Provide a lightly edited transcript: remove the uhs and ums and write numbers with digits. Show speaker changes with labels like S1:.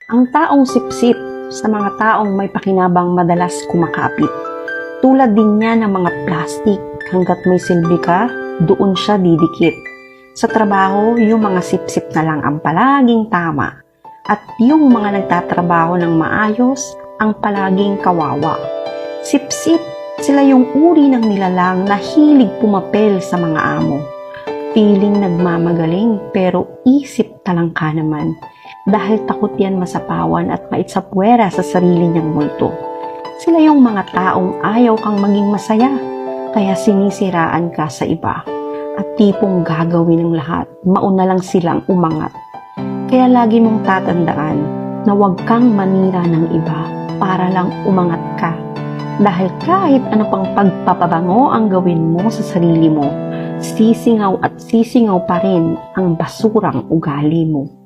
S1: Ang taong sipsip sa mga taong may pakinabang madalas kumakapit. Tulad din niya ng mga plastic, hanggat may silbi ka, doon siya didikit. Sa trabaho, yung mga sipsip na lang ang palaging tama. At yung mga nagtatrabaho ng maayos, ang palaging kawawa. Sipsip, sila yung uri ng nilalang na hilig pumapel sa mga amo. Piling nagmamagaling pero isip talangka naman. Dahil takot yan masapawan at maitsapwera sa sarili niyang multo. Sila yung mga taong ayaw kang maging masaya, kaya sinisiraan ka sa iba. At tipong gagawin ng lahat, mauna lang silang umangat. Kaya lagi mong tatandaan na huwag kang manira ng iba para lang umangat ka. Dahil kahit ano pang pagpapabango ang gawin mo sa sarili mo, sisingaw at sisingaw pa rin ang basurang ugali mo.